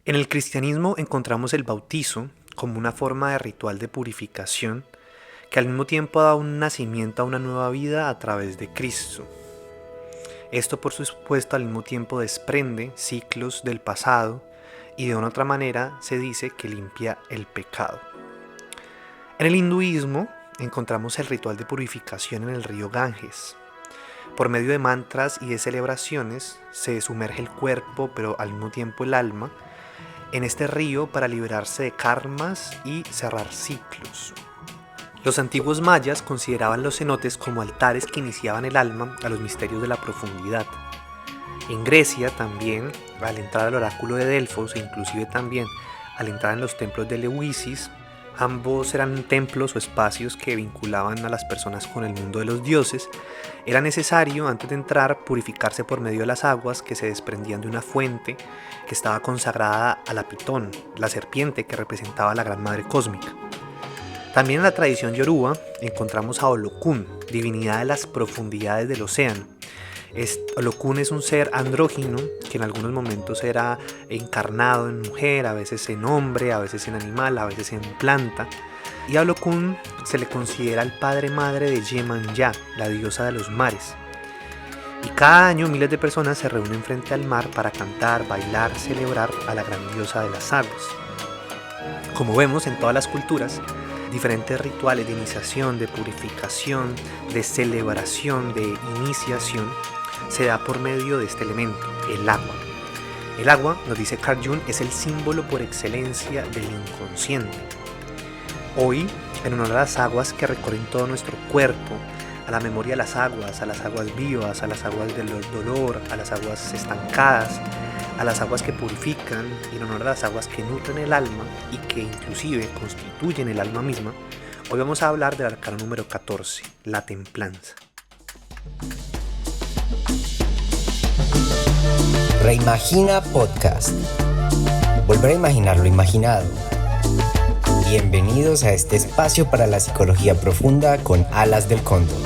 En el cristianismo encontramos el bautizo como una forma de ritual de purificación que al mismo tiempo da un nacimiento a una nueva vida a través de Cristo. Esto por supuesto al mismo tiempo desprende ciclos del pasado y de una otra manera se dice que limpia el pecado. En el hinduismo encontramos el ritual de purificación en el río Ganges. Por medio de mantras y de celebraciones se sumerge el cuerpo pero al mismo tiempo el alma en este río para liberarse de karmas y cerrar ciclos. Los antiguos mayas consideraban los cenotes como altares que iniciaban el alma a los misterios de la profundidad. En Grecia también, al entrar al oráculo de Delfos e inclusive también al entrar en los templos de Eleusis, ambos eran templos o espacios que vinculaban a las personas con el mundo de los dioses. Era necesario, antes de entrar, purificarse por medio de las aguas que se desprendían de una fuente que estaba consagrada a la Pitón, la serpiente que representaba a la Gran Madre Cósmica. También en la tradición yoruba encontramos a Olokun, divinidad de las profundidades del océano. Olokun es un ser andrógino que en algunos momentos era encarnado en mujer, a veces en hombre, a veces en animal, a veces en planta. Y a Olokun se le considera el padre-madre de Yemanya, la diosa de los mares. Y cada año miles de personas se reúnen frente al mar para cantar, bailar, celebrar a la gran diosa de las aguas. Como vemos en todas las culturas, diferentes rituales de iniciación, de purificación, de celebración, de iniciación, se da por medio de este elemento, el agua. El agua, nos dice Carl Jung, es el símbolo por excelencia del inconsciente. Hoy, en honor a las aguas que recorren todo nuestro cuerpo, a la memoria de las aguas vivas, a las aguas del dolor, a las aguas estancadas, a las aguas que purifican, y en honor a las aguas que nutren el alma y que inclusive constituyen el alma misma, hoy vamos a hablar del arcano número 14, la templanza. Reimagina Podcast. Volver a imaginar lo imaginado. Bienvenidos a este espacio para la psicología profunda con alas del cóndor.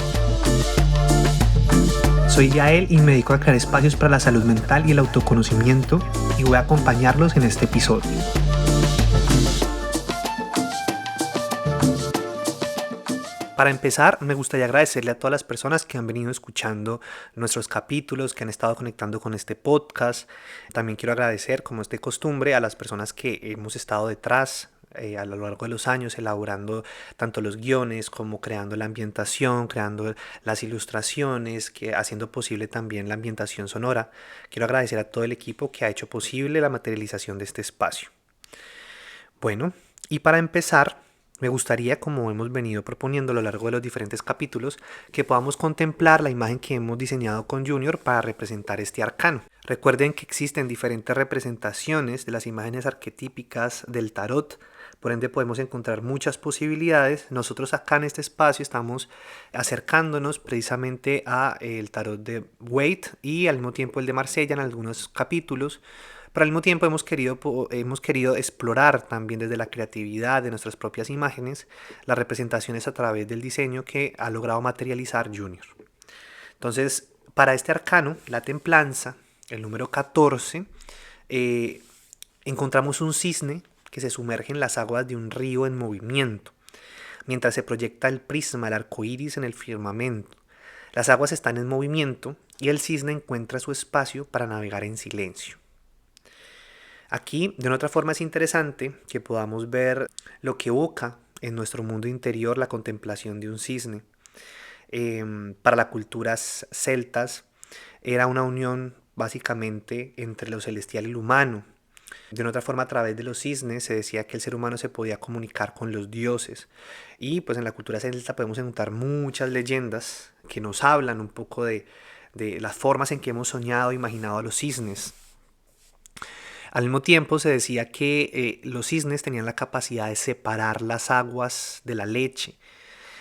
Soy Yael y me dedico a crear espacios para la salud mental y el autoconocimiento y voy a acompañarlos en este episodio. Para empezar, me gustaría agradecerle a todas las personas que han venido escuchando nuestros capítulos, que han estado conectando con este podcast. También quiero agradecer, como es de costumbre, a las personas que hemos estado detrás a lo largo de los años elaborando tanto los guiones como creando la ambientación, creando las ilustraciones, haciendo posible también la ambientación sonora. Quiero agradecer a todo el equipo que ha hecho posible la materialización de este espacio. Bueno, y para empezar, me gustaría, como hemos venido proponiendo a lo largo de los diferentes capítulos, que podamos contemplar la imagen que hemos diseñado con Junior para representar este arcano. Recuerden que existen diferentes representaciones de las imágenes arquetípicas del tarot, por ende podemos encontrar muchas posibilidades. Nosotros acá en este espacio estamos acercándonos precisamente a el tarot de Waite y al mismo tiempo el de Marsella en algunos capítulos. Pero al mismo tiempo hemos querido explorar también desde la creatividad de nuestras propias imágenes las representaciones a través del diseño que ha logrado materializar Junior. Entonces, para este arcano, la templanza, el número 14, encontramos un cisne que se sumerge en las aguas de un río en movimiento, mientras se proyecta el prisma, el arco iris en el firmamento. Las aguas están en movimiento y el cisne encuentra su espacio para navegar en silencio. Aquí, de una otra forma, es interesante que podamos ver lo que evoca en nuestro mundo interior la contemplación de un cisne. Para las culturas celtas era una unión básicamente entre lo celestial y lo humano. De una otra forma, a través de los cisnes se decía que el ser humano se podía comunicar con los dioses. Y pues en la cultura celta podemos encontrar muchas leyendas que nos hablan un poco de las formas en que hemos soñado e imaginado a los cisnes. Al mismo tiempo se decía que los cisnes tenían la capacidad de separar las aguas de la leche.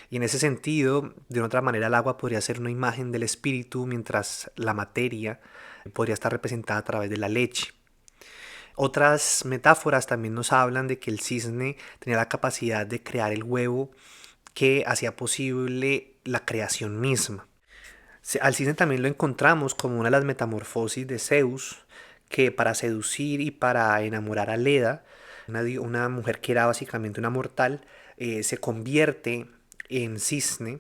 Y en ese sentido, de otra manera, el agua podría ser una imagen del espíritu, mientras la materia podría estar representada a través de la leche. Otras metáforas también nos hablan de que el cisne tenía la capacidad de crear el huevo que hacía posible la creación misma. Al cisne también lo encontramos como una de las metamorfosis de Zeus, que para seducir y para enamorar a Leda, una mujer que era básicamente una mortal, se convierte en cisne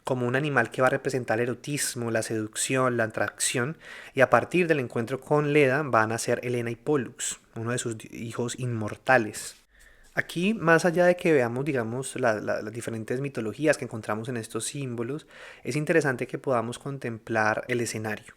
como un animal que va a representar el erotismo, la seducción, la atracción, y a partir del encuentro con Leda van a ser Helena y Pollux, uno de sus hijos inmortales. Aquí, más allá de que veamos, digamos, las diferentes mitologías que encontramos en estos símbolos, es interesante que podamos contemplar el escenario.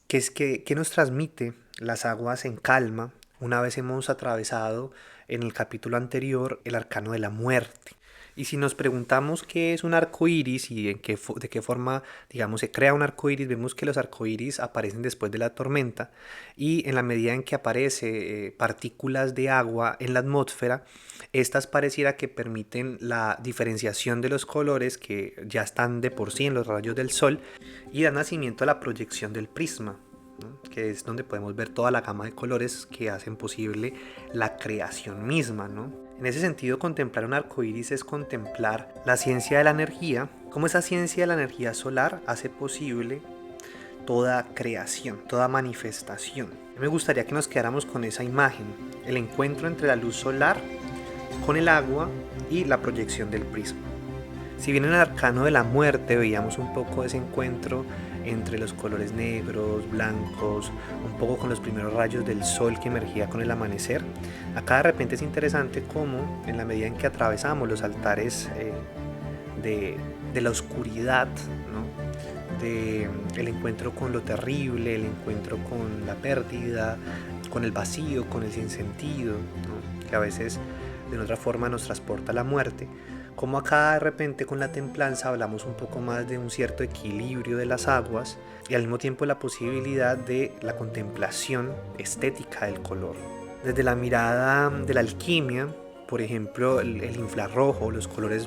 ¿Qué nos transmite las aguas en calma una vez hemos atravesado en el capítulo anterior el arcano de la muerte? Y si nos preguntamos qué es un arco iris y de qué forma, digamos, se crea un arco iris, vemos que los arcoíris aparecen después de la tormenta y en la medida en que aparece partículas de agua en la atmósfera, estas pareciera que permiten la diferenciación de los colores que ya están de por sí en los rayos del sol y dan nacimiento a la proyección del prisma, ¿no? Que es donde podemos ver toda la gama de colores que hacen posible la creación misma, ¿no? En ese sentido, contemplar un arco iris es contemplar la ciencia de la energía, cómo esa ciencia de la energía solar hace posible toda creación, toda manifestación. Me gustaría que nos quedáramos con esa imagen, el encuentro entre la luz solar con el agua y la proyección del prisma. Si bien en el arcano de la muerte veíamos un poco ese encuentro entre los colores negros, blancos, un poco con los primeros rayos del sol que emergía con el amanecer, acá de repente es interesante cómo en la medida en que atravesamos los altares de la oscuridad, ¿no? El encuentro con lo terrible, el encuentro con la pérdida, con el vacío, con el sinsentido, ¿no? Que a veces de otra forma nos transporta a la muerte, como acá de repente con la templanza hablamos un poco más de un cierto equilibrio de las aguas y al mismo tiempo la posibilidad de la contemplación estética del color. Desde la mirada de la alquimia, por ejemplo, el infrarrojo, los colores,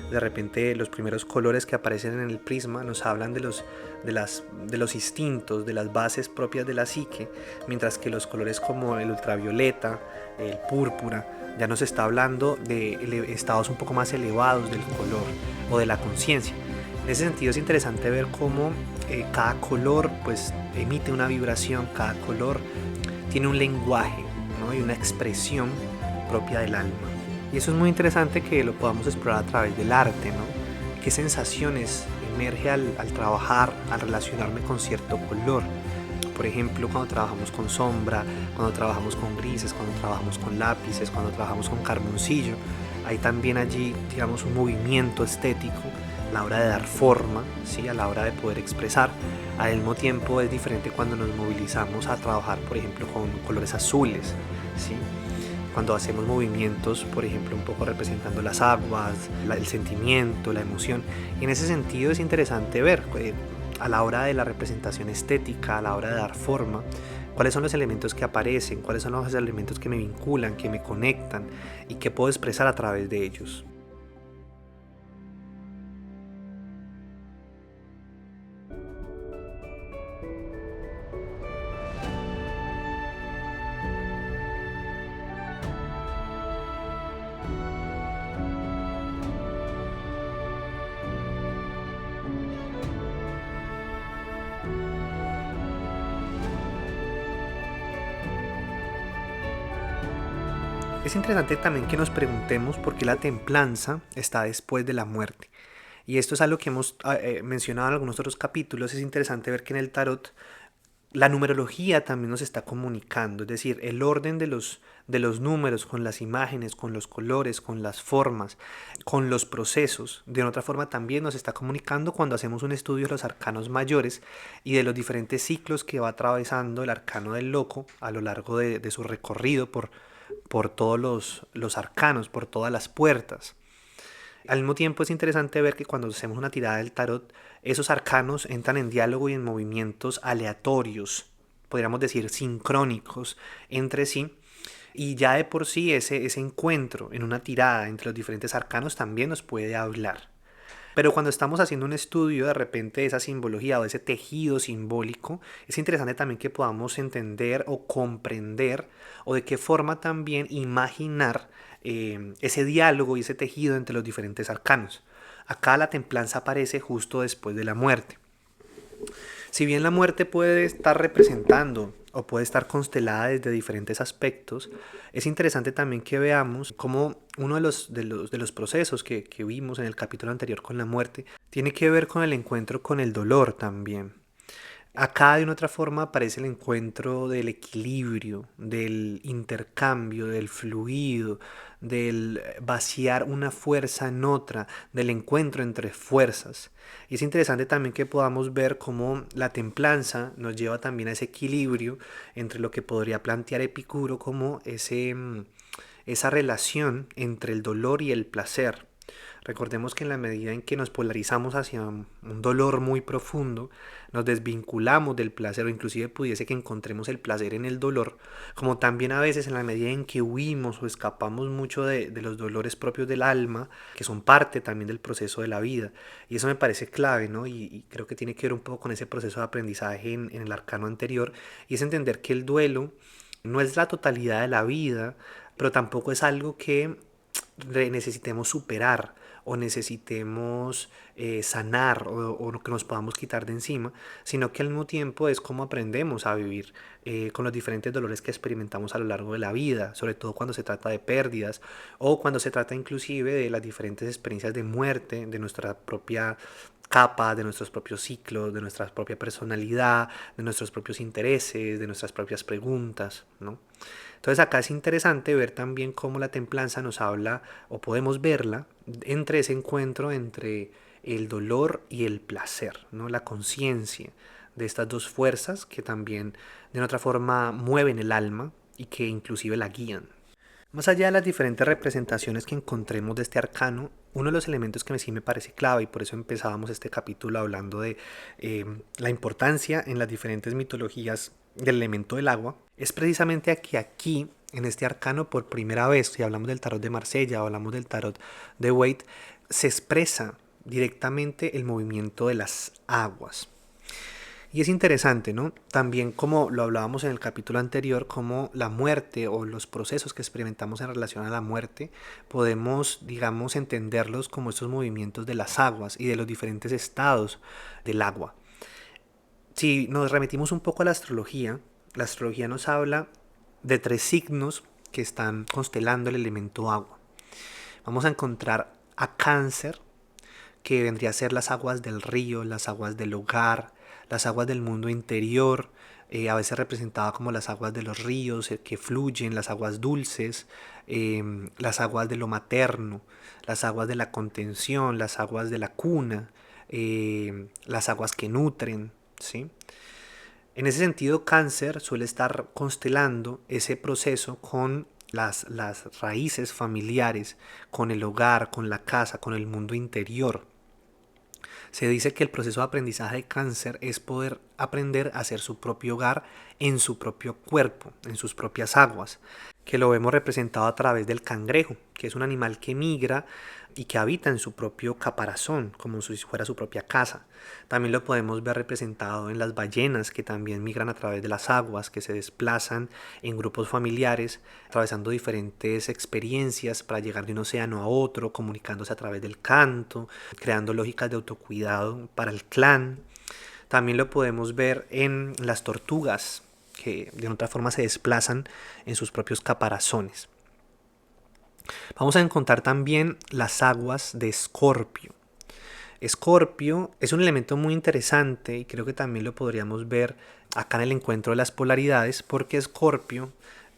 de repente los primeros colores que aparecen en el prisma nos hablan de los instintos, de las bases propias de la psique, mientras que los colores como el ultravioleta, el púrpura, ya nos está hablando de estados un poco más elevados del color o de la conciencia. En ese sentido es interesante ver cómo cada color pues emite una vibración, cada color tiene un lenguaje, ¿no? Y una expresión propia del alma. Y eso es muy interesante que lo podamos explorar a través del arte, ¿no? ¿Qué sensaciones emerge al trabajar, al relacionarme con cierto color? Por ejemplo, cuando trabajamos con sombra, cuando trabajamos con grises, cuando trabajamos con lápices, cuando trabajamos con carboncillo, hay también allí, digamos, un movimiento estético a la hora de dar forma, ¿sí? A la hora de poder expresar. Al mismo tiempo es diferente cuando nos movilizamos a trabajar, por ejemplo, con colores azules, ¿sí? Cuando hacemos movimientos, por ejemplo, un poco representando las aguas, el sentimiento, la emoción. Y en ese sentido es interesante ver a la hora de la representación estética, a la hora de dar forma, cuáles son los elementos que aparecen, cuáles son los elementos que me vinculan, que me conectan y que puedo expresar a través de ellos. Es interesante también que nos preguntemos por qué la templanza está después de la muerte. Y esto es algo que hemos mencionado en algunos otros capítulos. Es interesante ver que en el tarot la numerología también nos está comunicando. Es decir, el orden de los números con las imágenes, con los colores, con las formas, con los procesos. De otra forma también nos está comunicando cuando hacemos un estudio de los arcanos mayores y de los diferentes ciclos que va atravesando el arcano del loco a lo largo de su recorrido por todos los arcanos, por todas las puertas. Al mismo tiempo es interesante ver que cuando hacemos una tirada del tarot, esos arcanos entran en diálogo y en movimientos aleatorios, podríamos decir sincrónicos entre sí, y ya de por sí ese encuentro en una tirada entre los diferentes arcanos también nos puede hablar. Pero cuando estamos haciendo un estudio de repente de esa simbología o de ese tejido simbólico, es interesante también que podamos entender o comprender o de qué forma también imaginar ese diálogo y ese tejido entre los diferentes arcanos. Acá la templanza aparece justo después de la muerte. Si bien la muerte puede estar representando o puede estar constelada desde diferentes aspectos, es interesante también que veamos cómo uno de los procesos que vimos en el capítulo anterior con la muerte tiene que ver con el encuentro con el dolor también. Acá de una otra forma aparece el encuentro del equilibrio, del intercambio, del fluido, del vaciar una fuerza en otra, del encuentro entre fuerzas. Y es interesante también que podamos ver cómo la templanza nos lleva también a ese equilibrio entre lo que podría plantear Epicuro como esa relación entre el dolor y el placer. Recordemos que en la medida en que nos polarizamos hacia un dolor muy profundo, nos desvinculamos del placer o inclusive pudiese que encontremos el placer en el dolor, como también a veces en la medida en que huimos o escapamos mucho de los dolores propios del alma, que son parte también del proceso de la vida. Y eso me parece clave, ¿no? Y creo que tiene que ver un poco con ese proceso de aprendizaje en el arcano anterior, y es entender que el duelo no es la totalidad de la vida, pero tampoco es algo que necesitemos superar o necesitemos sanar o que nos podamos quitar de encima, sino que al mismo tiempo es como aprendemos a vivir con los diferentes dolores que experimentamos a lo largo de la vida, sobre todo cuando se trata de pérdidas o cuando se trata inclusive de las diferentes experiencias de muerte de nuestra propia capa, de nuestros propios ciclos, de nuestra propia personalidad, de nuestros propios intereses, de nuestras propias preguntas, ¿no? Entonces acá es interesante ver también cómo la templanza nos habla, o podemos verla, entre ese encuentro entre el dolor y el placer, ¿no? La conciencia de estas dos fuerzas que también de una otra forma mueven el alma y que inclusive la guían. Más allá de las diferentes representaciones que encontremos de este arcano, uno de los elementos que sí me parece clave, y por eso empezábamos este capítulo hablando de la importancia en las diferentes mitologías del elemento del agua, es precisamente que aquí, en este arcano, por primera vez, si hablamos del tarot de Marsella o hablamos del tarot de Waite, se expresa directamente el movimiento de las aguas. Y es interesante, ¿no? También como lo hablábamos en el capítulo anterior, como la muerte o los procesos que experimentamos en relación a la muerte, podemos, digamos, entenderlos como estos movimientos de las aguas y de los diferentes estados del agua. Si nos remitimos un poco a la astrología nos habla de 3 signos que están constelando el elemento agua. Vamos a encontrar a Cáncer, que vendría a ser las aguas del río, las aguas del hogar, las aguas del mundo interior, a veces representada como las aguas de los ríos que fluyen, las aguas dulces, las aguas de lo materno, las aguas de la contención, las aguas de la cuna, las aguas que nutren, ¿sí? En ese sentido, Cáncer suele estar constelando ese proceso con las raíces familiares, con el hogar, con la casa, con el mundo interior. Se dice que el proceso de aprendizaje de Cáncer es poder aprender a hacer su propio hogar en su propio cuerpo, en sus propias aguas, que lo vemos representado a través del cangrejo, que es un animal que migra y que habita en su propio caparazón, como si fuera su propia casa. También lo podemos ver representado en las ballenas, que también migran a través de las aguas, que se desplazan en grupos familiares, atravesando diferentes experiencias para llegar de un océano a otro, comunicándose a través del canto, creando lógicas de autocuidado para el clan. También lo podemos ver en las tortugas, que de otra forma se desplazan en sus propios caparazones. Vamos a encontrar también las aguas de Escorpio. Escorpio es un elemento muy interesante y creo que también lo podríamos ver acá en el encuentro de las polaridades, porque Escorpio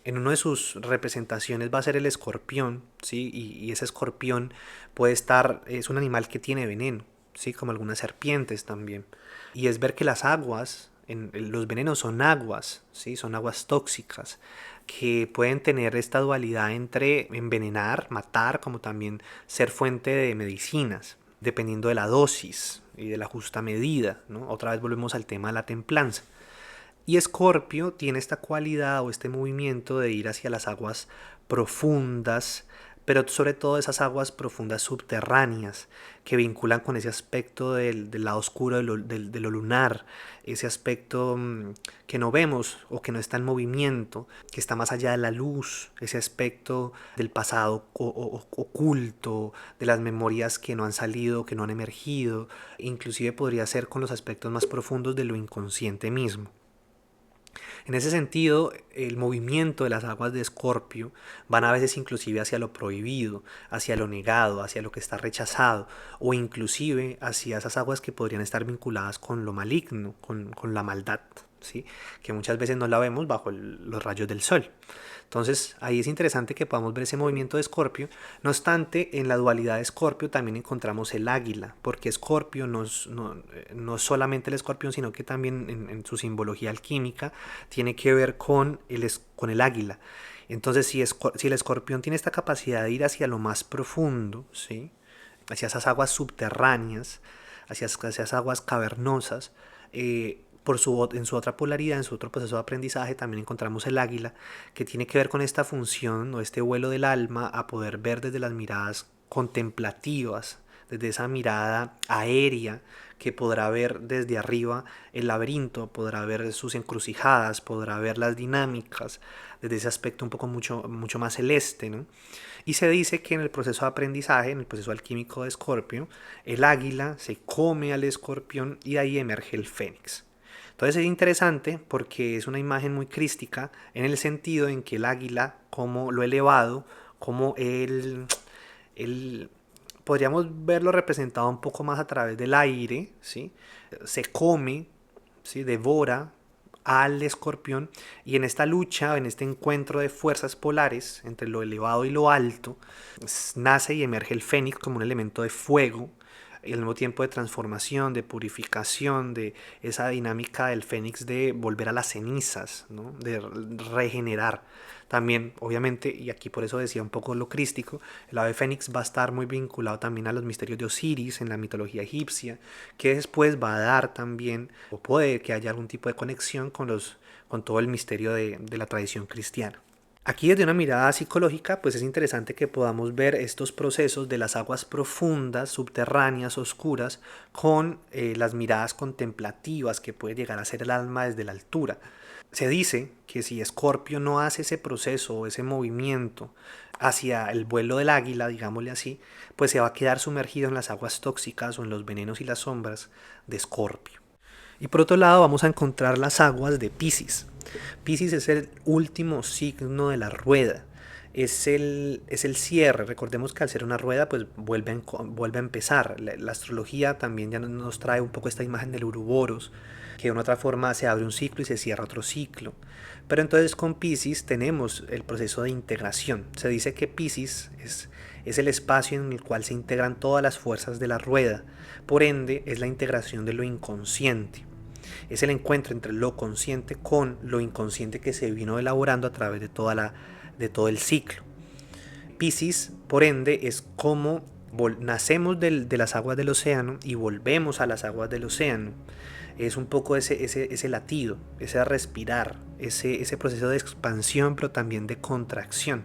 en una de sus representaciones va a ser el escorpión, ¿sí? Y ese escorpión puede estar, es un animal que tiene veneno, ¿sí? Como algunas serpientes también. Y es ver que las aguas, los venenos son aguas, ¿sí? Son aguas tóxicas que pueden tener esta dualidad entre envenenar, matar, como también ser fuente de medicinas, dependiendo de la dosis y de la justa medida, ¿no? Otra vez volvemos al tema de la templanza. Y Escorpio tiene esta cualidad o este movimiento de ir hacia las aguas profundas pero sobre todo esas aguas profundas subterráneas que vinculan con ese aspecto del lado oscuro de lo lunar, ese aspecto que no vemos o que no está en movimiento, que está más allá de la luz, ese aspecto del pasado oculto, de las memorias que no han salido, que no han emergido, inclusive podría ser con los aspectos más profundos de lo inconsciente mismo. En ese sentido, el movimiento de las aguas de Escorpio van a veces inclusive hacia lo prohibido, hacia lo negado, hacia lo que está rechazado, o inclusive hacia esas aguas que podrían estar vinculadas con lo maligno, con la maldad, ¿sí? Que muchas veces no la vemos bajo los rayos del sol. Entonces ahí es interesante que podamos ver ese movimiento de Escorpio. No obstante, en la dualidad de Escorpio también encontramos el águila, porque Escorpio no es solamente el escorpión, sino que también en su simbología alquímica tiene que ver con el águila. Entonces si el escorpión tiene esta capacidad de ir hacia lo más profundo, ¿sí? Hacia esas aguas subterráneas, hacia esas aguas cavernosas, en su otra polaridad, en su otro proceso de aprendizaje, también encontramos el águila, que tiene que ver con esta función o este vuelo del alma a poder ver desde las miradas contemplativas, desde esa mirada aérea que podrá ver desde arriba el laberinto, podrá ver sus encrucijadas, podrá ver las dinámicas, desde ese aspecto un poco mucho más celeste, ¿no? Y se dice que en el proceso de aprendizaje, en el proceso alquímico de Escorpio, el águila se come al escorpión y ahí emerge el fénix. Entonces es interesante porque es una imagen muy crística en el sentido en que el águila, como lo elevado, como él podríamos verlo representado un poco más a través del aire, ¿sí? Se come, ¿sí? Devora al escorpión, y en esta lucha, en este encuentro de fuerzas polares entre lo elevado y lo alto, nace y emerge el fénix como un elemento de fuego, y al mismo tiempo de transformación, de purificación, de esa dinámica del fénix de volver a las cenizas, ¿no? De regenerar. También, obviamente, y aquí por eso decía un poco lo crístico, el ave fénix va a estar muy vinculado también a los misterios de Osiris en la mitología egipcia, que después va a dar también, o puede que haya algún tipo de conexión con todo el misterio de la tradición cristiana. Aquí desde una mirada psicológica, pues es interesante que podamos ver estos procesos de las aguas profundas, subterráneas, oscuras, con las miradas contemplativas que puede llegar a ser el alma desde la altura. Se dice que si Escorpio no hace ese proceso o ese movimiento hacia el vuelo del águila, digámosle así, pues se va a quedar sumergido en las aguas tóxicas o en los venenos y las sombras de Escorpio. Y por otro lado vamos a encontrar las aguas de Piscis. Piscis es el último signo de la rueda, es el cierre. Recordemos que al ser una rueda pues vuelve a empezar. La astrología también ya nos trae un poco esta imagen del Uroboros, que de una otra forma se abre un ciclo y se cierra otro ciclo. Pero entonces con Piscis tenemos el proceso de integración. Se dice que Piscis es el espacio en el cual se integran todas las fuerzas de la rueda, por ende es la integración de lo inconsciente. Es el encuentro entre lo consciente con lo inconsciente que se vino elaborando a través de todo el ciclo. Piscis, por ende, es como nacemos de las aguas del océano y volvemos a las aguas del océano. Es un poco ese latido, ese respirar, ese proceso de expansión, pero también de contracción.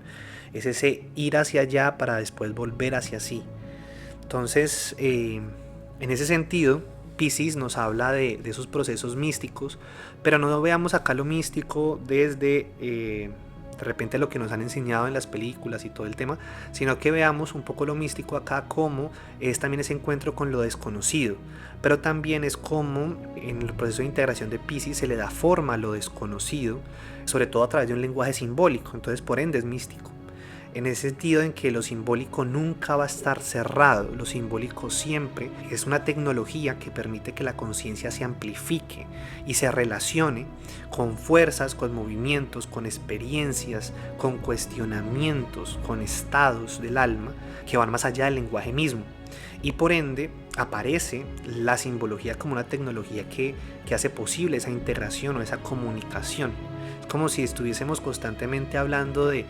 Es ese ir hacia allá para después volver hacia sí. Entonces, en ese sentido, Piscis nos habla de esos procesos místicos, pero no veamos acá lo místico desde de repente lo que nos han enseñado en las películas y todo el tema, sino que veamos un poco lo místico acá como es también ese encuentro con lo desconocido, pero también es como en el proceso de integración de Piscis se le da forma a lo desconocido, sobre todo a través de un lenguaje simbólico, entonces por ende es místico. En el sentido en que lo simbólico nunca va a estar cerrado, lo simbólico siempre es una tecnología que permite que la conciencia se amplifique y se relacione con fuerzas, con movimientos, con experiencias, con cuestionamientos, con estados del alma que van más allá del lenguaje mismo. Y por ende aparece la simbología como una tecnología que hace posible esa integración o esa comunicación. Como si estuviésemos constantemente hablando de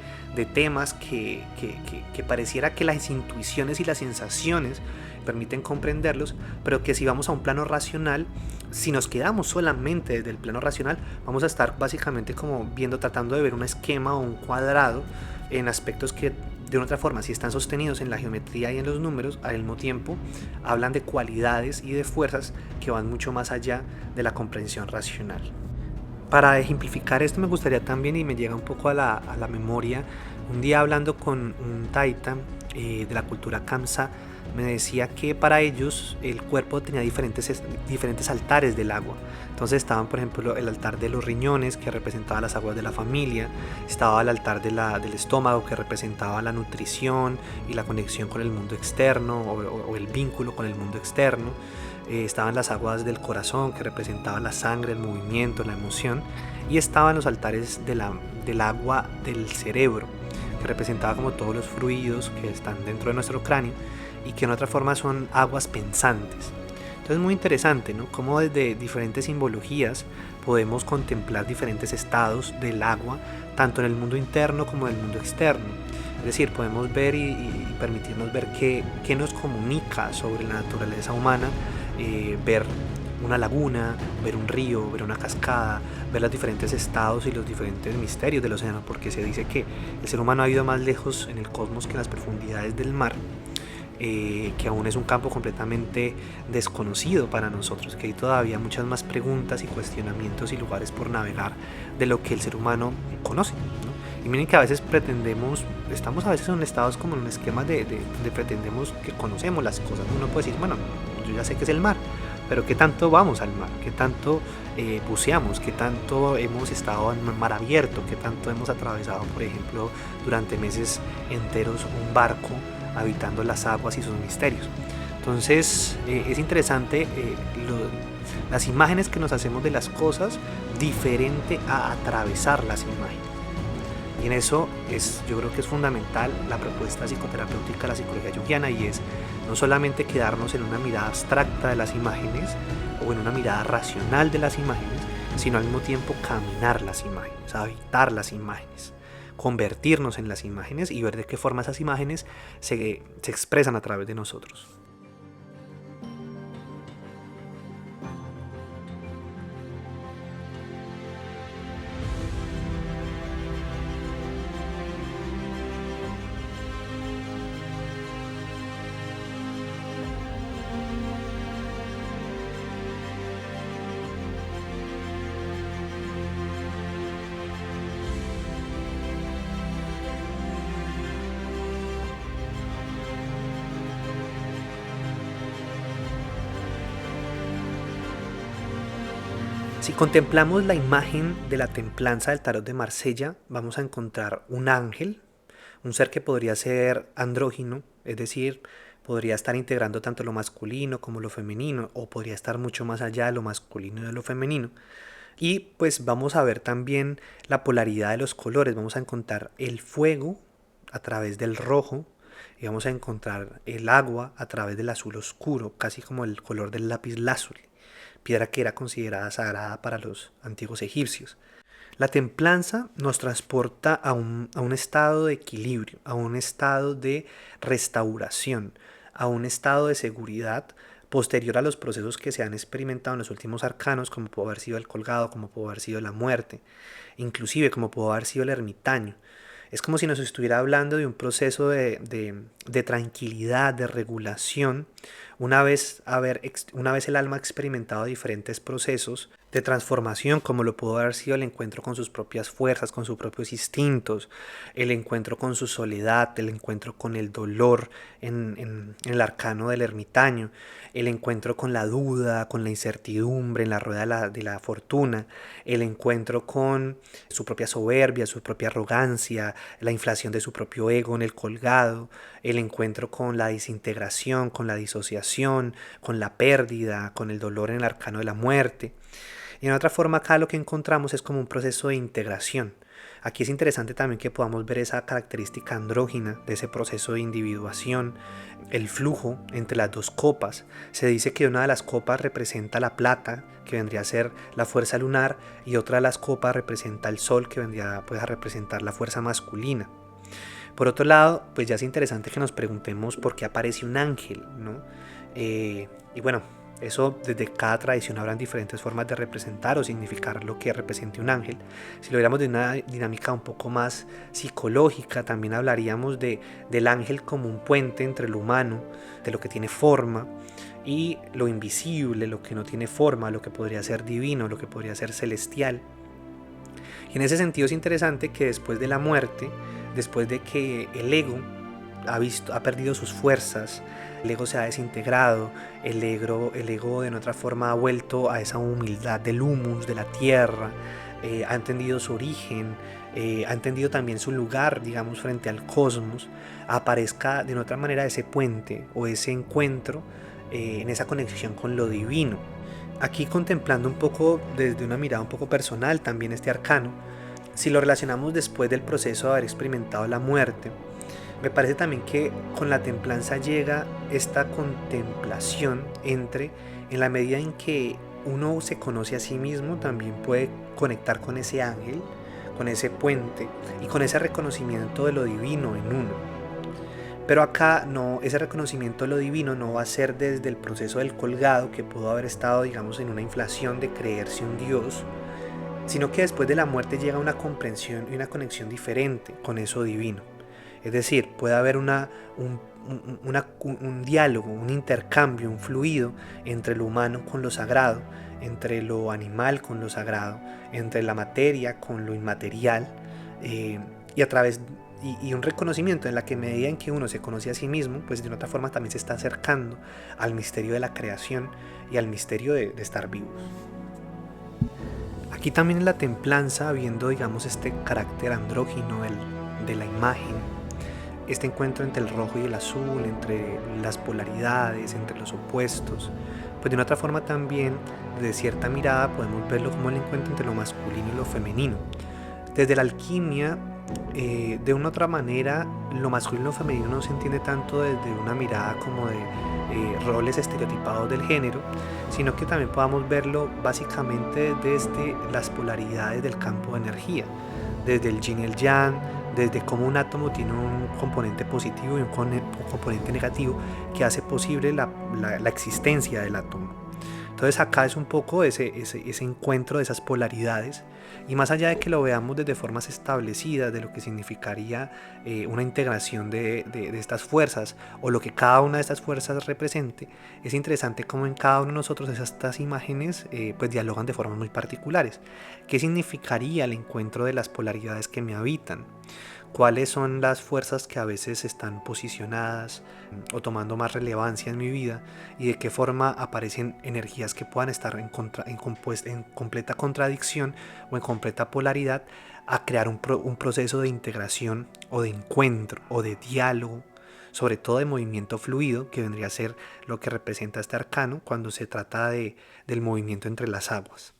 temas que pareciera que las intuiciones y las sensaciones permiten comprenderlos, pero que si vamos a un plano racional, si nos quedamos solamente desde el plano racional, vamos a estar básicamente como tratando de ver un esquema o un cuadrado en aspectos que de una otra forma, si están sostenidos en la geometría y en los números, al mismo tiempo hablan de cualidades y de fuerzas que van mucho más allá de la comprensión racional. Para ejemplificar esto me gustaría también, y me llega un poco a la memoria, un día hablando con un taita de la cultura Kamsa, me decía que para ellos el cuerpo tenía diferentes altares del agua. Entonces estaban, por ejemplo, el altar de los riñones, que representaba las aguas de la familia; estaba el altar del estómago, que representaba la nutrición y la conexión con el mundo externo, o el vínculo con el mundo externo; estaban las aguas del corazón, que representaban la sangre, el movimiento, la emoción; y estaban los altares del agua del cerebro, que representaba como todos los fluidos que están dentro de nuestro cráneo, y que en otra forma son aguas pensantes. Entonces es muy interesante, ¿no?, cómo desde diferentes simbologías podemos contemplar diferentes estados del agua, tanto en el mundo interno como en el mundo externo. Es decir, podemos ver y permitirnos ver qué nos comunica sobre la naturaleza humana, ver una laguna, ver un río, ver una cascada, ver los diferentes estados y los diferentes misterios del océano, porque se dice que el ser humano ha ido más lejos en el cosmos que en las profundidades del mar, que aún es un campo completamente desconocido para nosotros, que hay todavía muchas más preguntas y cuestionamientos y lugares por navegar de lo que el ser humano conoce, ¿no? Y miren que a veces estamos a veces en estados como en un esquema de pretendemos que conocemos las cosas. Uno puede decir, bueno, yo ya sé que es el mar, pero ¿qué tanto vamos al mar? ¿Qué tanto buceamos? ¿Qué tanto hemos estado en mar abierto? ¿Qué tanto hemos atravesado, por ejemplo, durante meses enteros un barco habitando las aguas y sus misterios? Entonces es interesante las imágenes que nos hacemos de las cosas, diferente a atravesar las imágenes. Y en eso yo creo que es fundamental la propuesta psicoterapéutica de la psicología junguiana, y es no solamente quedarnos en una mirada abstracta de las imágenes o en una mirada racional de las imágenes, sino al mismo tiempo caminar las imágenes, habitar las imágenes, convertirnos en las imágenes y ver de qué forma esas imágenes se expresan a través de nosotros. Si contemplamos la imagen de la templanza del tarot de Marsella, vamos a encontrar un ángel, un ser que podría ser andrógino, es decir, podría estar integrando tanto lo masculino como lo femenino, o podría estar mucho más allá de lo masculino y de lo femenino. Y pues vamos a ver también la polaridad de los colores. Vamos a encontrar el fuego a través del rojo, y vamos a encontrar el agua a través del azul oscuro, casi como el color del lápiz lazuli, piedra que era considerada sagrada para los antiguos egipcios. La templanza nos transporta a un estado de equilibrio, a un estado de restauración, a un estado de seguridad posterior a los procesos que se han experimentado en los últimos arcanos, como pudo haber sido el colgado, como pudo haber sido la muerte, inclusive como pudo haber sido el ermitaño. Es como si nos estuviera hablando de un proceso de tranquilidad, de regulación, una vez el alma ha experimentado diferentes procesos de transformación, como lo pudo haber sido el encuentro con sus propias fuerzas, con sus propios instintos, el encuentro con su soledad, el encuentro con el dolor en el arcano del ermitaño, el encuentro con la duda, con la incertidumbre en la rueda de la fortuna, el encuentro con su propia soberbia, su propia arrogancia, la inflación de su propio ego en el colgado, el encuentro con la desintegración, con la disociación, con la pérdida, con el dolor en el arcano de la muerte. Y en otra forma, acá lo que encontramos es como un proceso de integración. Aquí es interesante también que podamos ver esa característica andrógina de ese proceso de individuación, el flujo entre las dos copas. Se dice que una de las copas representa la plata, que vendría a ser la fuerza lunar, y otra de las copas representa el sol, que vendría pues, a representar la fuerza masculina. Por otro lado, pues ya es interesante que nos preguntemos por qué aparece un ángel, ¿no? Y bueno, Eso desde cada tradición habrán diferentes formas de representar o significar lo que represente un ángel. Si lo viéramos de una dinámica un poco más psicológica, también hablaríamos del ángel como un puente entre lo humano, de lo que tiene forma, y lo invisible, lo que no tiene forma, lo que podría ser divino, lo que podría ser celestial. Y en ese sentido es interesante que después de la muerte, después de que el ego ha perdido sus fuerzas, el ego se ha desintegrado, el ego de otra forma ha vuelto a esa humildad del humus, de la tierra, ha entendido su origen, ha entendido también su lugar, digamos, frente al cosmos, aparezca de otra manera ese puente o ese encuentro en esa conexión con lo divino. Aquí contemplando un poco desde una mirada un poco personal también este arcano, si lo relacionamos después del proceso de haber experimentado la muerte, me parece también que con la templanza llega esta contemplación en la medida en que uno se conoce a sí mismo, también puede conectar con ese ángel, con ese puente y con ese reconocimiento de lo divino en uno. Pero acá no, ese reconocimiento de lo divino no va a ser desde el proceso del colgado, que pudo haber estado, digamos, en una inflación de creerse un Dios, sino que después de la muerte llega una comprensión y una conexión diferente con eso divino. Es decir, puede haber un diálogo, un intercambio, un fluido entre lo humano con lo sagrado, entre lo animal con lo sagrado, entre la materia con lo inmaterial, y a través y un reconocimiento en la que medida en que uno se conoce a sí mismo, pues de otra forma también se está acercando al misterio de la creación y al misterio de estar vivos. Aquí también en la templanza, viendo, digamos, este carácter andrógino de la imagen, este encuentro entre el rojo y el azul, entre las polaridades, entre los opuestos, pues de una otra forma también, de cierta mirada, podemos verlo como el encuentro entre lo masculino y lo femenino. Desde la alquimia, de una otra manera, lo masculino y lo femenino no se entiende tanto desde una mirada como de roles estereotipados del género, sino que también podamos verlo básicamente desde las polaridades del campo de energía, desde el yin y el yang, desde cómo un átomo tiene un componente positivo y un componente negativo que hace posible la existencia del átomo. Entonces acá es un poco ese encuentro de esas polaridades, y más allá de que lo veamos desde formas establecidas de lo que significaría una integración de estas fuerzas o lo que cada una de estas fuerzas represente, es interesante cómo en cada uno de nosotros estas imágenes pues dialogan de formas muy particulares. ¿Qué significaría el encuentro de las polaridades que me habitan? ¿Cuáles son las fuerzas que a veces están posicionadas o tomando más relevancia en mi vida? ¿Y de qué forma aparecen energías que puedan estar en completa contradicción o en completa polaridad, a crear un proceso de integración o de encuentro o de diálogo, sobre todo de movimiento fluido, que vendría a ser lo que representa este arcano cuando se trata del movimiento entre las aguas?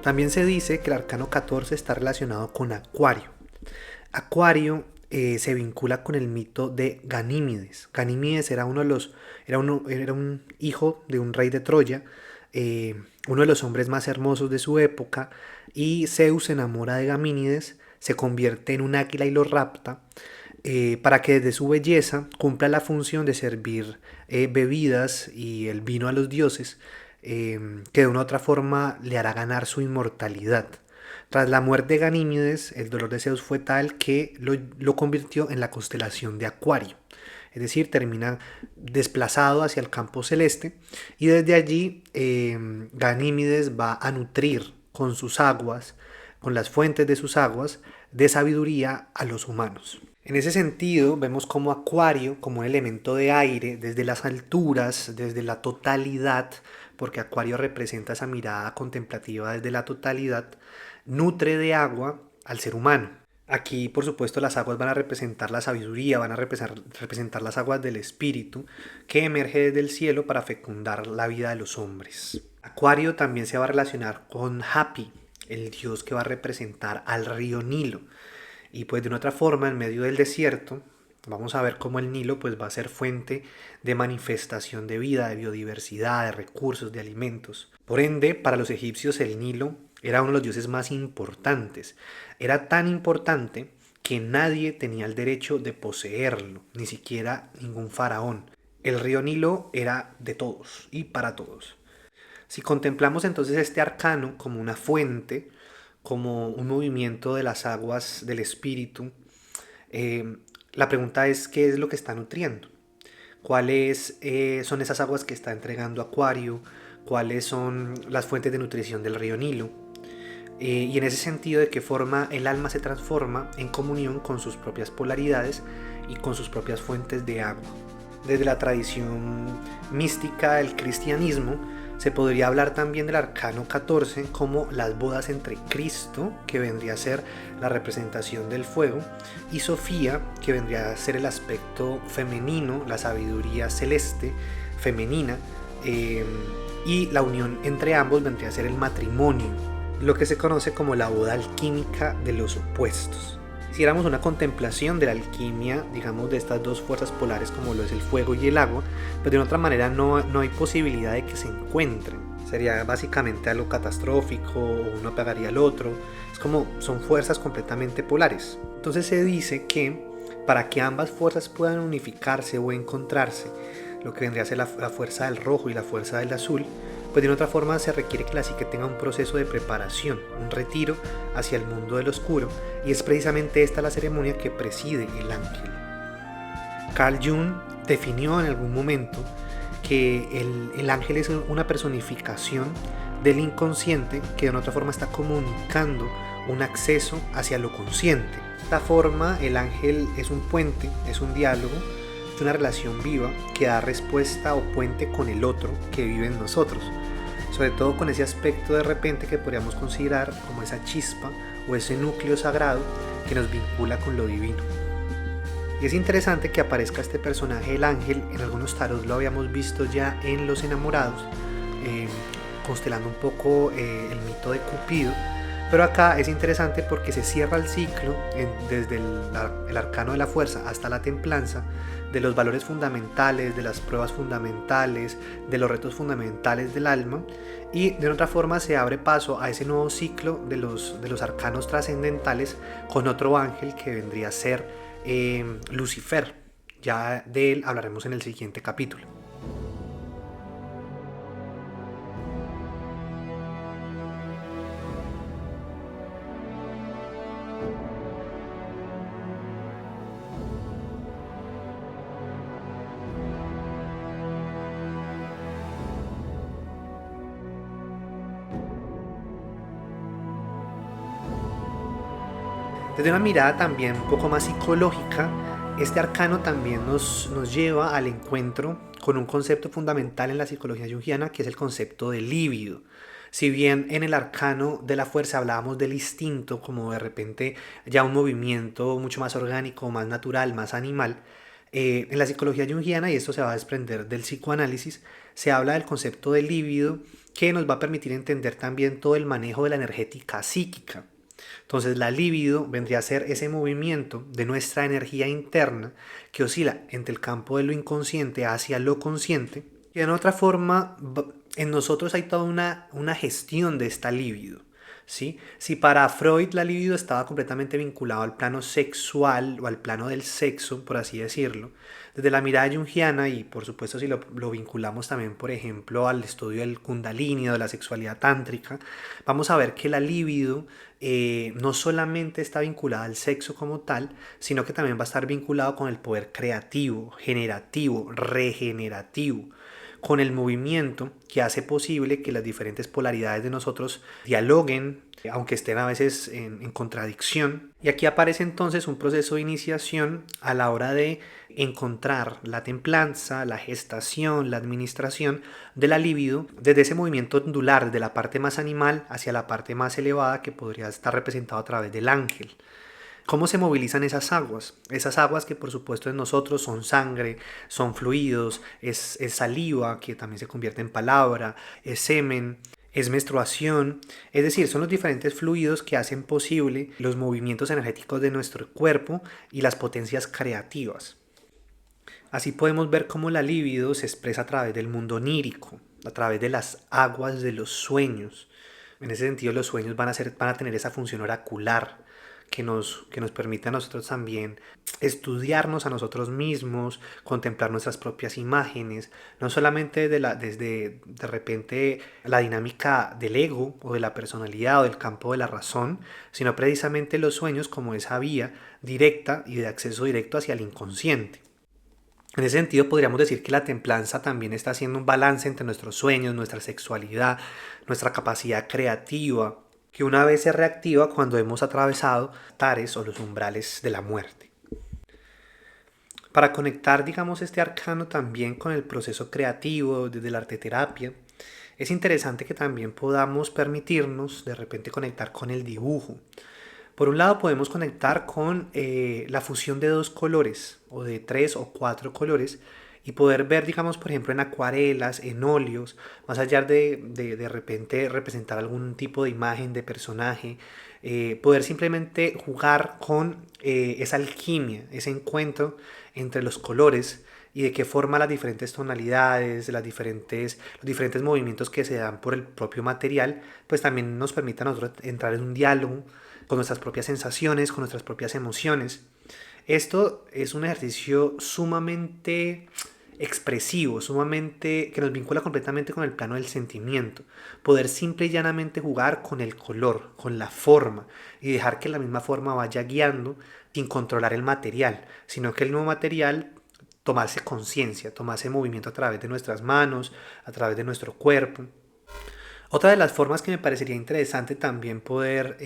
También se dice que el arcano 14 está relacionado con Acuario. Acuario se vincula con el mito de Ganímedes. Ganímedes era era un hijo de un rey de Troya, uno de los hombres más hermosos de su época, y Zeus se enamora de Ganímedes, se convierte en un águila y lo rapta, para que desde su belleza cumpla la función de servir bebidas y el vino a los dioses, que de una u otra forma le hará ganar su inmortalidad. Tras la muerte de Ganímedes, el dolor de Zeus fue tal que lo convirtió en la constelación de Acuario. Es decir, termina desplazado hacia el campo celeste, y desde allí Ganímedes va a nutrir con sus aguas, con las fuentes de sus aguas, de sabiduría a los humanos. En ese sentido, vemos como Acuario, como un elemento de aire, desde las alturas, desde la totalidad, porque Acuario representa esa mirada contemplativa desde la totalidad, nutre de agua al ser humano. Aquí, por supuesto, las aguas van a representar la sabiduría, van a representar las aguas del espíritu que emerge desde el cielo para fecundar la vida de los hombres. Acuario también se va a relacionar con Hapi, el dios que va a representar al río Nilo. Y pues de una otra forma, en medio del desierto, vamos a ver cómo el Nilo pues va a ser fuente de manifestación de vida, de biodiversidad, de recursos, de alimentos. Por ende, para los egipcios el Nilo era uno de los dioses más importantes. Era tan importante que nadie tenía el derecho de poseerlo, ni siquiera ningún faraón. El río Nilo era de todos y para todos. Si contemplamos entonces este arcano como una fuente, como un movimiento de las aguas del espíritu, la pregunta es ¿qué es lo que está nutriendo? ¿Cuáles son esas aguas que está entregando Acuario? ¿Cuáles son las fuentes de nutrición del río Nilo? Y en ese sentido, ¿de qué forma el alma se transforma en comunión con sus propias polaridades y con sus propias fuentes de agua? Desde la tradición mística del cristianismo, se podría hablar también del arcano 14 como las bodas entre Cristo, que vendría a ser la representación del fuego, y Sofía, que vendría a ser el aspecto femenino, la sabiduría celeste, femenina, y la unión entre ambos vendría a ser el matrimonio, lo que se conoce como la boda alquímica de los opuestos. Hiciéramos una contemplación de la alquimia, digamos, de estas dos fuerzas polares como lo es el fuego y el agua, pero de otra manera no hay posibilidad de que se encuentren. Sería básicamente algo catastrófico, o uno apagaría al otro. Es como son fuerzas completamente polares. Entonces se dice que para que ambas fuerzas puedan unificarse o encontrarse, lo que vendría a ser la fuerza del rojo y la fuerza del azul, pues de otra forma se requiere que la psique tenga un proceso de preparación, un retiro hacia el mundo del oscuro, y es precisamente esta la ceremonia que preside el ángel. Carl Jung definió en algún momento que el ángel es una personificación del inconsciente que de otra forma está comunicando un acceso hacia lo consciente. De esta forma el ángel es un puente, es un diálogo, es una relación viva que da respuesta o puente con el otro que vive en nosotros, sobre todo con ese aspecto de repente que podríamos considerar como esa chispa o ese núcleo sagrado que nos vincula con lo divino. Y es interesante que aparezca este personaje, el ángel. En algunos tarots lo habíamos visto ya en Los Enamorados, constelando un poco el mito de Cupido. Pero acá es interesante porque se cierra el ciclo desde el arcano de la fuerza hasta la templanza, de los valores fundamentales, de las pruebas fundamentales, de los retos fundamentales del alma, y de otra forma se abre paso a ese nuevo ciclo de los arcanos trascendentales con otro ángel que vendría a ser Lucifer. Ya de él hablaremos en el siguiente capítulo. Desde una mirada también un poco más psicológica, este arcano también nos lleva al encuentro con un concepto fundamental en la psicología junguiana, que es el concepto de líbido. Si bien en el arcano de la fuerza hablábamos del instinto como de repente ya un movimiento mucho más orgánico, más natural, más animal, en la psicología junguiana, y esto se va a desprender del psicoanálisis, se habla del concepto de líbido, que nos va a permitir entender también todo el manejo de la energética psíquica. Entonces la libido vendría a ser ese movimiento de nuestra energía interna que oscila entre el campo de lo inconsciente hacia lo consciente, y en otra forma en nosotros hay toda una gestión de esta libido, ¿sí? Si para Freud la libido estaba completamente vinculado al plano sexual o al plano del sexo, por así decirlo, desde la mirada junguiana, y por supuesto si lo vinculamos también por ejemplo al estudio del kundalini o de la sexualidad tántrica, vamos a ver que la libido no solamente está vinculada al sexo como tal, sino que también va a estar vinculado con el poder creativo, generativo, regenerativo, con el movimiento que hace posible que las diferentes polaridades de nosotros dialoguen, aunque estén a veces en contradicción. Y aquí aparece entonces un proceso de iniciación a la hora de encontrar la templanza, la gestación, la administración de la libido desde ese movimiento ondular de la parte más animal hacia la parte más elevada que podría estar representado a través del ángel. ¿Cómo se movilizan esas aguas? Esas aguas que por supuesto en nosotros son sangre, son fluidos, es saliva que también se convierte en palabra, es semen, es menstruación, es decir, son los diferentes fluidos que hacen posible los movimientos energéticos de nuestro cuerpo y las potencias creativas. Así podemos ver cómo la libido se expresa a través del mundo onírico, a través de las aguas de los sueños. En ese sentido, los sueños van a tener esa función oracular que nos permite a nosotros también estudiarnos a nosotros mismos, contemplar nuestras propias imágenes, no solamente desde de repente la dinámica del ego o de la personalidad o del campo de la razón, sino precisamente los sueños como esa vía directa y de acceso directo hacia el inconsciente. En ese sentido podríamos decir que la templanza también está haciendo un balance entre nuestros sueños, nuestra sexualidad, nuestra capacidad creativa, que una vez se reactiva cuando hemos atravesado tares o los umbrales de la muerte. Para conectar, digamos, este arcano también con el proceso creativo desde la arteterapia, es interesante que también podamos permitirnos de repente conectar con el dibujo. Por un lado podemos conectar con la fusión de dos colores o de 3 o 4 colores y poder ver, digamos, por ejemplo, en acuarelas, en óleos, más allá de repente representar algún tipo de imagen, de personaje, poder simplemente jugar con esa alquimia, ese encuentro entre los colores y de qué forma las diferentes tonalidades, los diferentes movimientos que se dan por el propio material, pues también nos permite a nosotros entrar en un diálogo con nuestras propias sensaciones, con nuestras propias emociones. Esto es un ejercicio sumamente expresivo, que nos vincula completamente con el plano del sentimiento. Poder simple y llanamente jugar con el color, con la forma, y dejar que la misma forma vaya guiando sin controlar el material, sino que el nuevo material tomarse conciencia, tomarse movimiento a través de nuestras manos, a través de nuestro cuerpo. Otra de las formas que me parecería interesante también poder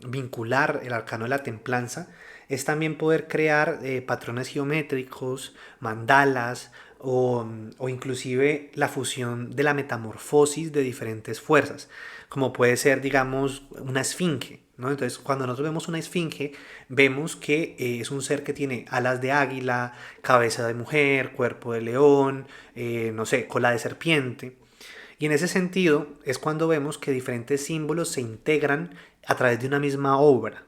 vincular el arcano de la templanza es también poder crear patrones geométricos, mandalas o inclusive la fusión de la metamorfosis de diferentes fuerzas, como puede ser, digamos, una esfinge, ¿no? Entonces, cuando nosotros vemos una esfinge, vemos que es un ser que tiene alas de águila, cabeza de mujer, cuerpo de león, no sé, cola de serpiente. Y en ese sentido es cuando vemos que diferentes símbolos se integran a través de una misma obra.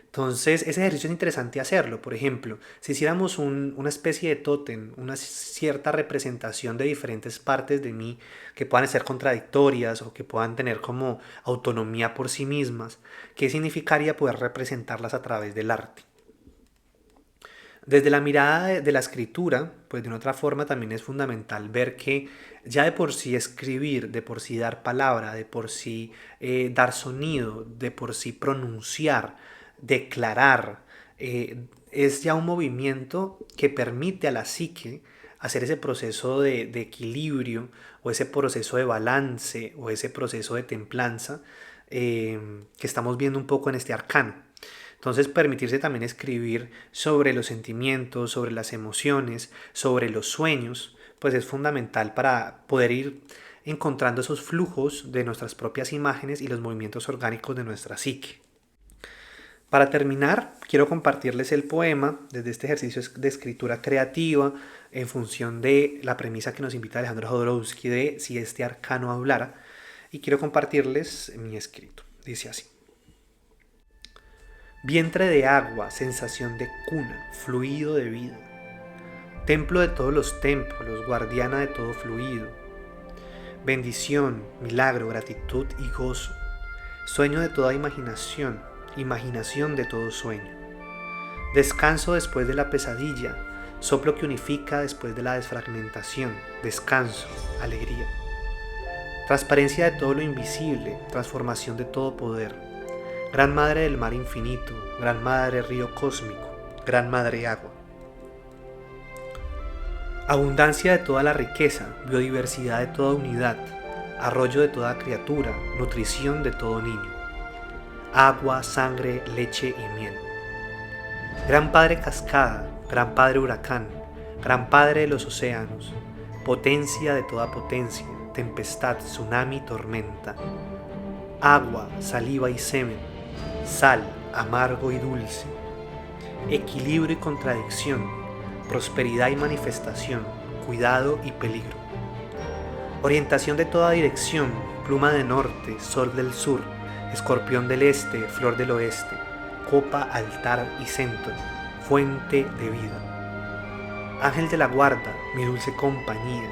Entonces, ese ejercicio es interesante hacerlo. Por ejemplo, si hiciéramos una especie de tótem, una cierta representación de diferentes partes de mí que puedan ser contradictorias o que puedan tener como autonomía por sí mismas, ¿qué significaría poder representarlas a través del arte? Desde la mirada de la escritura, pues de una otra forma también es fundamental ver que ya de por sí escribir, de por sí dar palabra, de por sí dar sonido, de por sí pronunciar, declarar, es ya un movimiento que permite a la psique hacer ese proceso de equilibrio o ese proceso de balance o ese proceso de templanza que estamos viendo un poco en este arcano. Entonces, permitirse también escribir sobre los sentimientos, sobre las emociones, sobre los sueños, pues es fundamental para poder ir encontrando esos flujos de nuestras propias imágenes y los movimientos orgánicos de nuestra psique. Para terminar, quiero compartirles el poema desde este ejercicio de escritura creativa en función de la premisa que nos invita Alejandro Jodorowsky de si este arcano hablara, y quiero compartirles mi escrito. Dice así: vientre de agua, sensación de cuna, fluido de vida, templo de todos los templos, guardiana de todo fluido, bendición, milagro, gratitud y gozo, sueño de toda imaginación, imaginación de todo sueño, descanso después de la pesadilla, soplo que unifica después de la desfragmentación, descanso, alegría, transparencia de todo lo invisible, transformación de todo poder, Gran Madre del mar infinito, Gran Madre río cósmico, Gran Madre agua. Abundancia de toda la riqueza, biodiversidad de toda unidad, arroyo de toda criatura, nutrición de todo niño. Agua, sangre, leche y miel. Gran Padre Cascada, Gran Padre Huracán, Gran Padre de los océanos, potencia de toda potencia, tempestad, tsunami, tormenta. Agua, saliva y semen, sal, amargo y dulce. Equilibrio y contradicción, prosperidad y manifestación, cuidado y peligro. Orientación de toda dirección, pluma del norte, sol del sur, escorpión del este, flor del oeste, copa, altar y centro, fuente de vida. Ángel de la guarda, mi dulce compañía,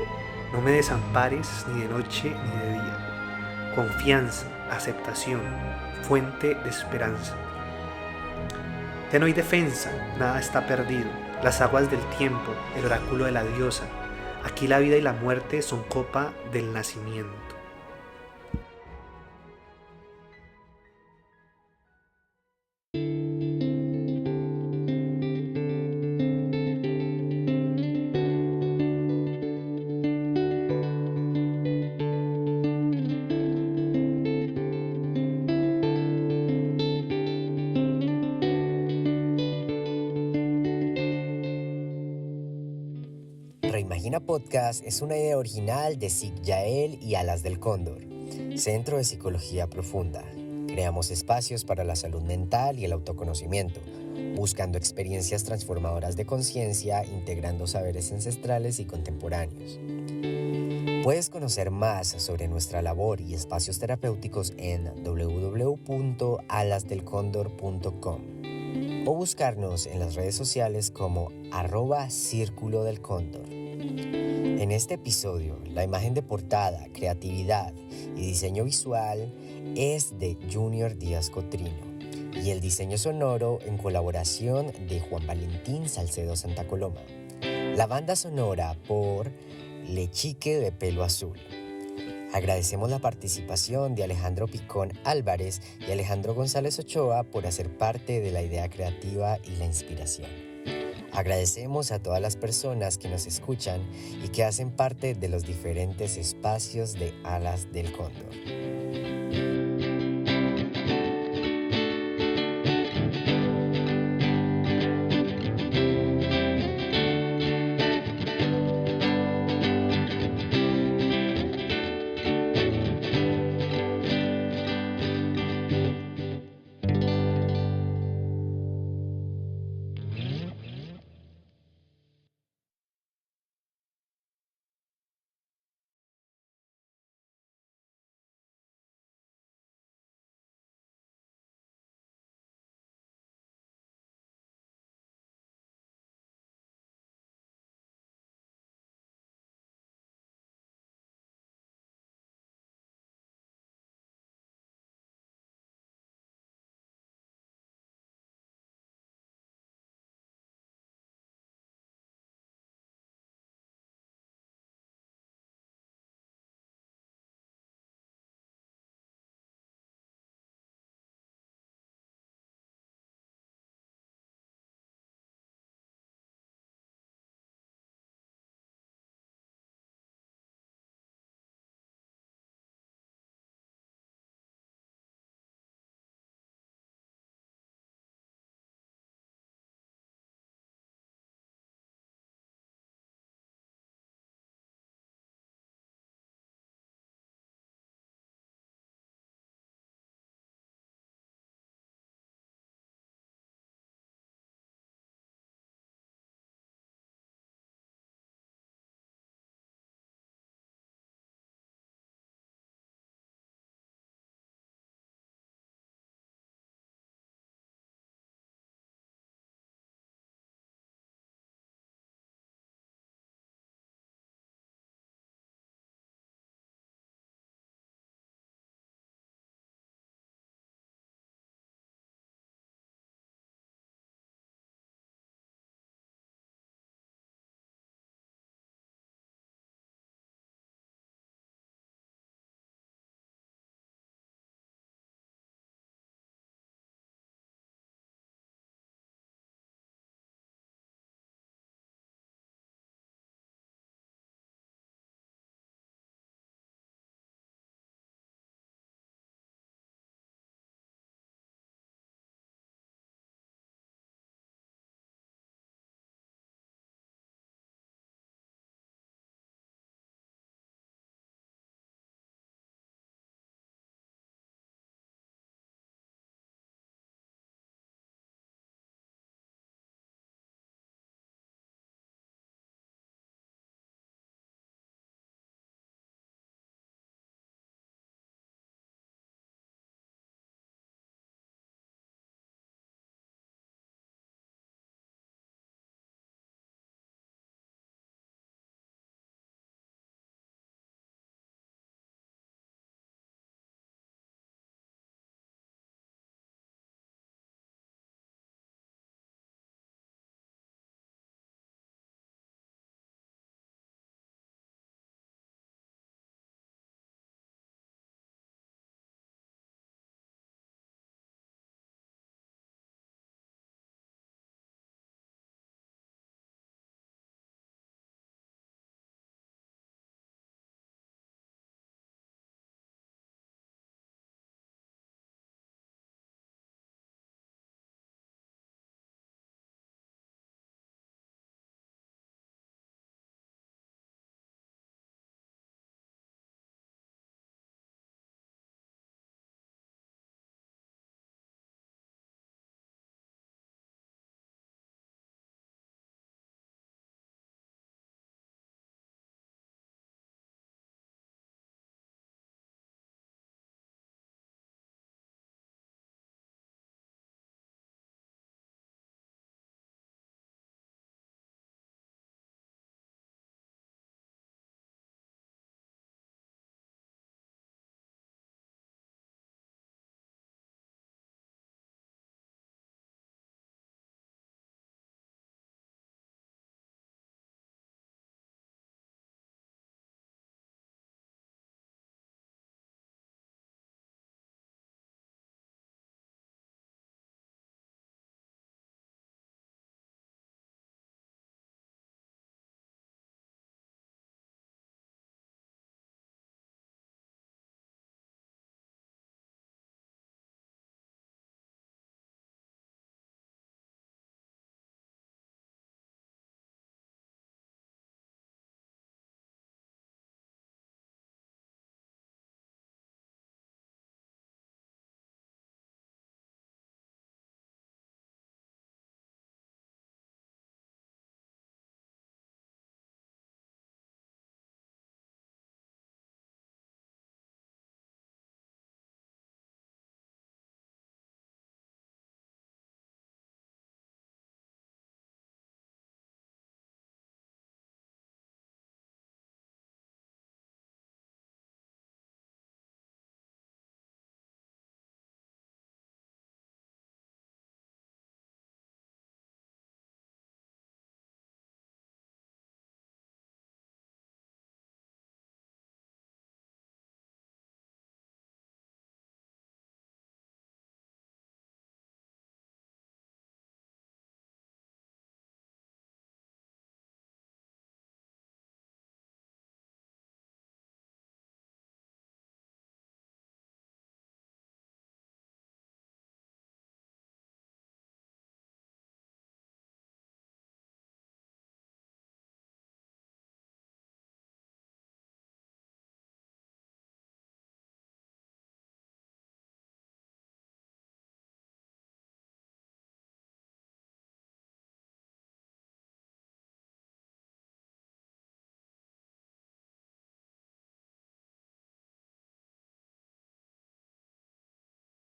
no me desampares ni de noche ni de día. Confianza, aceptación, fuente de esperanza. Ya no hay defensa, nada está perdido. Las aguas del tiempo, el oráculo de la diosa. Aquí la vida y la muerte son copa del nacimiento. Reimagina Podcast es una idea original de SIC Yael y Alas del Cóndor, Centro de Psicología Profunda. Creamos espacios para la salud mental y el autoconocimiento, buscando experiencias transformadoras de conciencia, integrando saberes ancestrales y contemporáneos. Puedes conocer más sobre nuestra labor y espacios terapéuticos en www.alasdelcondor.com o buscarnos en las redes sociales como @Círculo del Cóndor. En este episodio, la imagen de portada, creatividad y diseño visual es de Junior Díaz Cotrino y el diseño sonoro en colaboración de Juan Valentín Salcedo Santa Coloma. La banda sonora por Lechique de Pelo Azul. Agradecemos la participación de Alejandro Picón Álvarez y Alejandro González Ochoa por hacer parte de la idea creativa y la inspiración. Agradecemos a todas las personas que nos escuchan y que hacen parte de los diferentes espacios de Alas del Cóndor.